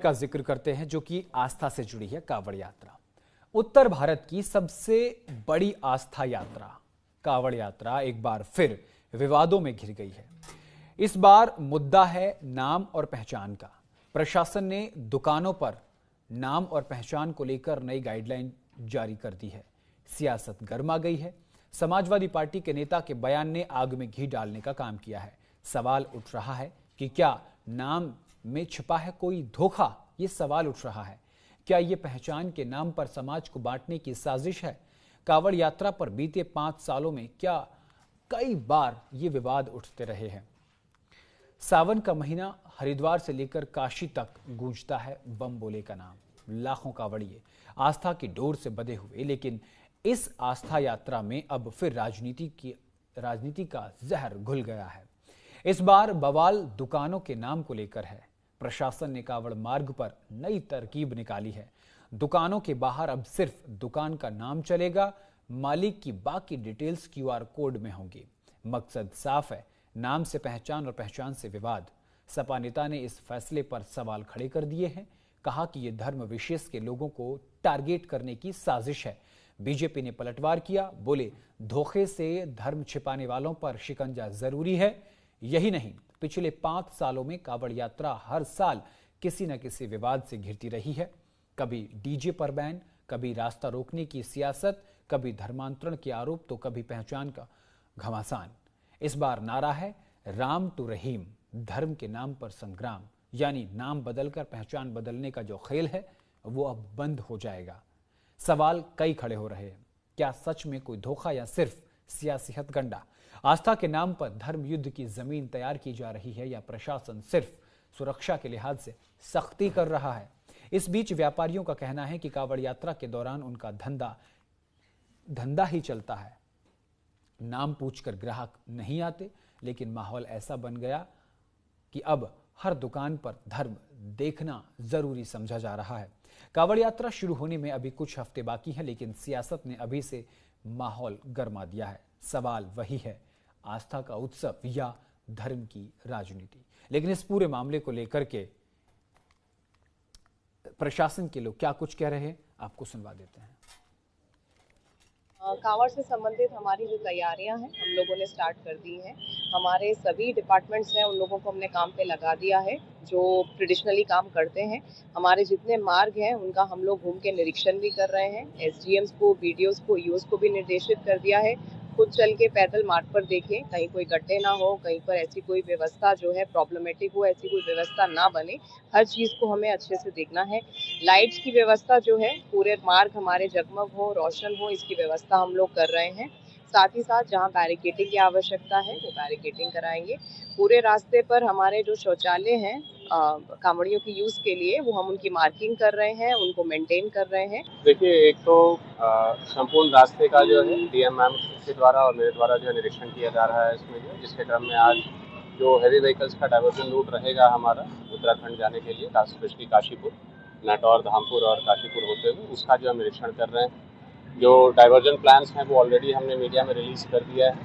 का जिक्र करते हैं जो कि आस्था से जुड़ी है। कांवड़ यात्रा उत्तर भारत की सबसे बड़ी आस्था यात्रा कांवड़ यात्रा एक बार फिर विवादों में घिर गई है। इस बार मुद्दा है नाम और पहचान का। प्रशासन ने दुकानों पर नाम और पहचान को लेकर नई गाइडलाइन जारी कर दी है। सियासत गर्मा गई है। समाजवादी पार्टी के नेता के बयान ने आग में घी डालने का काम किया है। सवाल उठ रहा है कि क्या नाम में छिपा है कोई धोखा। ये सवाल उठ रहा है, क्या ये पहचान के नाम पर समाज को बांटने की साजिश है। कांवड़ यात्रा पर बीते 5 सालों में क्या कई बार ये विवाद उठते रहे हैं। सावन का महीना, हरिद्वार से लेकर काशी तक गूंजता है बम बोले का नाम। लाखों कांवड़िए आस्था की डोर से बंधे हुए, लेकिन इस आस्था यात्रा में अब फिर राजनीति का जहर घुल गया है। इस बार बवाल दुकानों के नाम को लेकर है। प्रशासन ने कांवड़ मार्ग पर नई तरकीब निकाली है। दुकानों के बाहर अब सिर्फ दुकान का नाम चलेगा, मालिक की बाकी डिटेल्स QR कोड में होंगी। मकसद साफ है, नाम से पहचान और पहचान से विवाद। सपा नेता ने इस फैसले पर सवाल खड़े कर दिए हैं। कहा कि यह धर्म विशेष के लोगों को टारगेट करने की साजिश है। बीजेपी ने पलटवार किया, बोले धोखे से धर्म छिपाने वालों पर शिकंजा जरूरी है। यही नहीं, पिछले 5 सालों में कांवड़ यात्रा हर साल किसी न किसी विवाद से घिरती रही है। कभी डीजे पर बैन, कभी रास्ता रोकने की सियासत, कभी धर्मांतरण के आरोप, तो कभी पहचान का घमासान। इस बार नारा है राम टू रहीम, धर्म के नाम पर संग्राम। यानी नाम बदलकर पहचान बदलने का जो खेल है वो अब बंद हो जाएगा। सवाल कई खड़े हो रहे हैं, क्या सच में कोई धोखा या सिर्फ सियासी हथकंडा। आस्था के नाम पर धर्म युद्ध की जमीन तैयार की जा रही है या प्रशासन सिर्फ सुरक्षा के लिहाज से सख्ती कर रहा है। इस बीच व्यापारियों का कहना है कि कांवड़ यात्रा के दौरान उनका धंधा ही चलता है। नाम पूछकर ग्राहक नहीं आते, लेकिन माहौल ऐसा बन गया कि अब हर दुकान पर धर्म देखना जरूरी समझा जा रहा है। कांवड़ यात्रा शुरू होने में अभी कुछ हफ्ते बाकी हैं, लेकिन सियासत ने अभी से माहौल गरमा दिया है। सवाल वही है, आस्था का उत्सव या धर्म की राजनीति। लेकिन इस पूरे मामले को लेकर के प्रशासन के लोग क्या कुछ कह रहे हैं, आपको सुनवा देते हैं। कांवड़ से संबंधित हमारी जो तैयारियां हैं हम लोगों ने स्टार्ट कर दी हैं। हमारे सभी डिपार्टमेंट्स हैं उन लोगों को हमने काम पे लगा दिया है जो ट्रेडिशनली काम करते हैं। हमारे जितने मार्ग हैं उनका हम लोग घूम के निरीक्षण भी कर रहे हैं। SDMs को, BDOs को, EOs को भी निर्देशित कर दिया है खुद चल के पैदल मार्ग पर देखें, कहीं कोई गड्ढे ना हो, कहीं पर ऐसी कोई व्यवस्था जो है प्रॉब्लमेटिक हो, ऐसी कोई व्यवस्था ना बने। हर चीज को हमें अच्छे से देखना है। लाइट्स की व्यवस्था जो है पूरे मार्ग हमारे जगमग हो, रोशन हो, इसकी व्यवस्था हम लोग कर रहे हैं। साथ ही साथ जहां बैरिकेडिंग की आवश्यकता है वो बैरिकेडिंग कराएंगे। पूरे रास्ते पर हमारे जो शौचालय हैं कांवड़ियों की यूज के लिए वो हम उनकी मार्किंग कर रहे हैं, उनको मेंटेन कर रहे हैं। देखिए, एक तो संपूर्ण रास्ते का जो है DM मैम के द्वारा और मेरे द्वारा जो निरीक्षण किया जा रहा है इसमें जो, जिसके क्रम में आज जो हैवी व्हीकल्स का डाइवर्जन रूट रहेगा हमारा उत्तराखंड जाने के लिए, स्पेशली काशीपुर, नटौर, धामपुर और काशीपुर होते हुए, उसका जो हम निरीक्षण कर रहे हैं। जो डाइवर्जन प्लान्स हैं वो ऑलरेडी हमने मीडिया में रिलीज कर दिया है।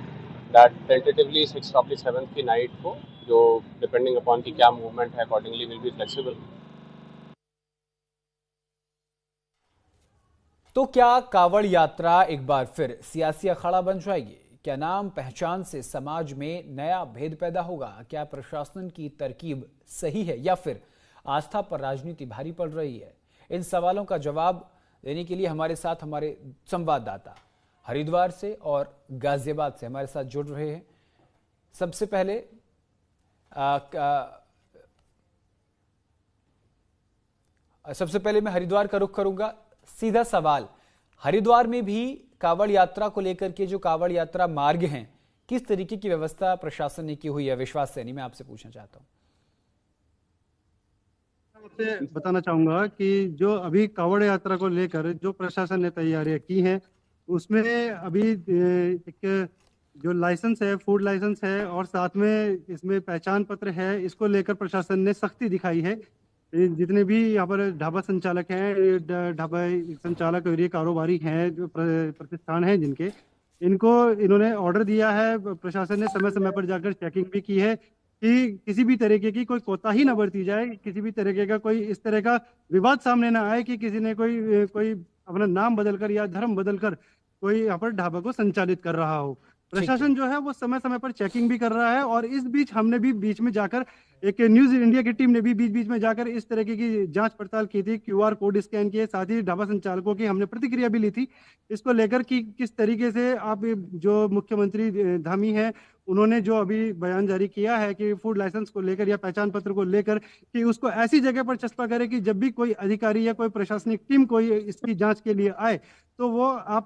दैट टेंटेटिवली 6/7 की नाइट को, जो डिपेंडिंग अपॉन की क्या मूवमेंट है अकॉर्डिंगली विल बी फ्लेक्सिबल। तो क्या कांवड़ यात्रा एक बार फिर सियासी अखाड़ा बन जाएगी। क्या नाम पहचान से समाज में नया भेद पैदा होगा। क्या प्रशासन की तरकीब सही है या फिर आस्था पर राजनीति भारी पड़ रही है। इन सवालों का जवाब देने के लिए हमारे साथ हमारे संवाददाता हरिद्वार से और गाजियाबाद से हमारे साथ जुड़ रहे हैं। सबसे पहले मैं हरिद्वार का रुख करूंगा। सीधा सवाल, हरिद्वार में भी कांवड़ यात्रा को लेकर के जो कांवड़ यात्रा मार्ग हैं, किस तरीके की व्यवस्था प्रशासन ने की हुई है। विश्वास सैनी, मैं आपसे पूछना चाहता हूं। आपसे बताना चाहूंगा कि जो अभी कांवड़ यात्रा को लेकर जो प्रशासन ने तैयारियां की हैं उसमें अभी एक जो लाइसेंस है, फूड लाइसेंस है और साथ में इसमें पहचान पत्र है, इसको लेकर प्रशासन ने सख्ती दिखाई है। जितने भी यहाँ पर ढाबा संचालक हैं, ढाबा संचालक और ये कारोबारी हैं, जो प्रतिष्ठान हैं जिनके, इनको इन्होंने ऑर्डर दिया है। प्रशासन ने समय समय पर जाकर चेकिंग भी की है कि किसी भी तरीके की कोई कोताही ना बरती जाए, किसी भी तरीके का कोई इस तरह का विवाद सामने ना आए कि किसी ने कोई अपना नाम बदलकर या धर्म बदलकर कोई यहाँ पर ढाबा को संचालित कर रहा हो। ठीक है। प्रशासन जो है वो समय समय पर चेकिंग भी कर रहा है, और इस बीच हमने भी बीच में जाकर, एक न्यूज इंडिया की टीम ने भी बीच बीच में जाकर इस तरीके की जांच पड़ताल की थी, क्यूआर कोड स्कैन किए, साथ ही ढाबा संचालकों की हमने प्रतिक्रिया भी ली थी इसको लेकर कि किस तरीके से आप, जो मुख्यमंत्री धामी है, उन्होंने जो अभी बयान जारी किया है कि फूड लाइसेंस को लेकर या पहचान पत्र को लेकर, कि उसको ऐसी जगह पर चस्पा करे कि जब भी कोई अधिकारी या कोई प्रशासनिक टीम कोई इसकी जांच के लिए आए तो वो आप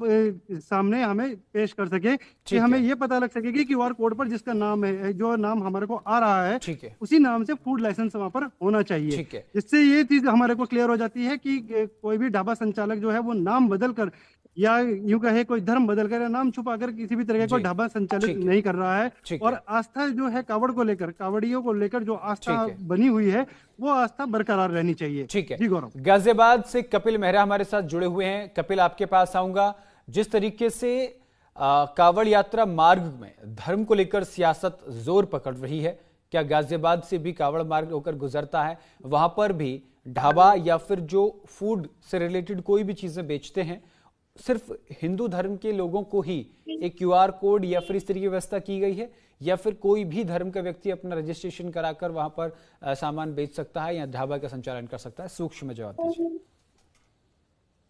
सामने हमें पेश कर सके, कि ठीक हमें है। ये पता लग सके कि क्यूआर कोड पर जिसका नाम है, जो नाम हमारे को आ रहा है, ठीक है। उसी नाम से फूड लाइसेंस वहां पर होना चाहिए। ठीक है। जिससे ये चीज हमारे को क्लियर हो जाती है कि कोई भी ढाबा संचालक जो है वो नाम बदल कर, या यूं कहे कोई धर्म बदल कर या नाम छुपा कर किसी भी तरह का जी। ढाबा संचालित ठीक है। नहीं कर रहा है। ठीक और है। आस्था जो है कावड़ को लेकर, कावड़ियों को लेकर जो आस्था ठीक है। बनी हुई है, वो आस्था बरकरार रहनी चाहिए। ठीक है। जी गौरव। गाजियाबाद से कपिल मेहरा हमारे साथ जुड़े हुए हैं। कपिल, आपके पास आऊंगा। जिस तरीके से कावड़ यात्रा मार्ग में धर्म को लेकर सियासत जोर पकड़ रही है, क्या गाजियाबाद से भी कावड़ मार्ग होकर गुजरता है, वहां पर भी ढाबा या फिर जो फूड से रिलेटेड कोई भी चीजें बेचते हैं, सिर्फ हिंदू धर्म के लोगों को ही एक क्यूआर कोड या फिर इस तरीके की व्यवस्था की गई है, या फिर कोई भी धर्म का व्यक्ति अपना रजिस्ट्रेशन कराकर वहां पर सामान बेच सकता है या ढाबा का संचालन कर सकता है? सूक्ष्म जवाब दीजिए।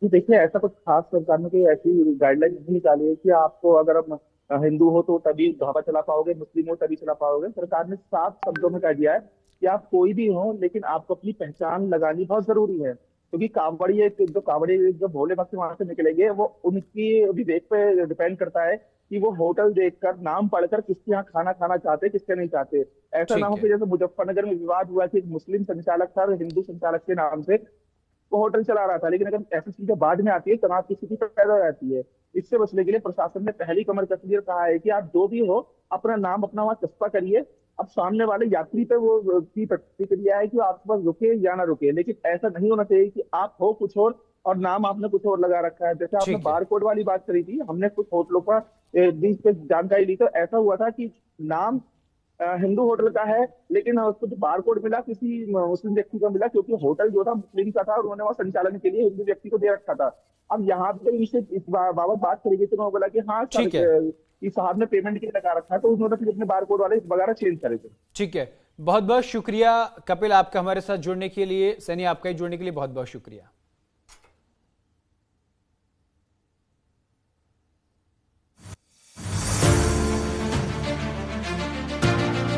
जी देखिए, ऐसा कुछ खास सरकार ने कोई ऐसी गाइडलाइन नहीं निकाली है कि आपको, अगर हम हिंदू हो तो तभी ढाबा चला पाओगे, मुस्लिम हो तभी चला पाओगे। सरकार ने साफ शब्दों में कह दिया है कि आप कोई भी हो, लेकिन आपको अपनी पहचान लगानी बहुत जरूरी है। क्योंकि कावड़िए जो भोले भक्त वहां से निकलेंगे, वो उनकी विवेक पे डिपेंड करता है कि वो होटल देखकर, नाम पढ़कर किसके यहाँ खाना खाना चाहते हैं, किसके नहीं चाहते। ऐसा ना ठीक हो है। कि जैसे मुजफ्फरनगर में विवाद हुआ कि एक मुस्लिम संचालक था और हिंदू संचालक के नाम से वो होटल चला रहा था, लेकिन अगर ऐसी चीजें बाद में आती है, तनाव की स्थिति पैदा हो जाती है। इससे बचने के लिए प्रशासन ने पहली कमर कस ली और कहा है कि आप जो भी हो, अपना नाम अपना वहां चस्पा करिए। अब सामने वाले यात्री पे वो की प्रतिक्रिया है कि वो आपके पास रुके या ना रुके, लेकिन ऐसा नहीं होना चाहिए कि आप हो कुछ और नाम आपने कुछ और लगा रखा है। जैसे आपने ठीक है। बार कोड वाली बात करी थी, हमने कुछ होटलों पर बीच पे जानकारी ली, तो ऐसा हुआ था कि नाम हिंदू होटल का है, लेकिन उसको जो बार कोड मिला किसी मुस्लिम व्यक्ति का मिला, क्योंकि होटल जो था मुस्लिम का था और उन्होंने वहाँ संचालन के लिए हिंदू व्यक्ति को दे रखा था। अब यहाँ पे इनसे इस बाबत बात करी गई तो उन्होंने बोला कि हाँ सर, ठीक है। इस साहब ने पेमेंट के लिए लगा रखा है, तो उन्होंने फिर अपने बार कोड वाले वगैरह चेंज करे थे। ठीक है। बहुत बहुत शुक्रिया कपिल, आपका हमारे साथ जुड़ने के लिए। सैनी, आपका ही जुड़ने के लिए बहुत बहुत शुक्रिया।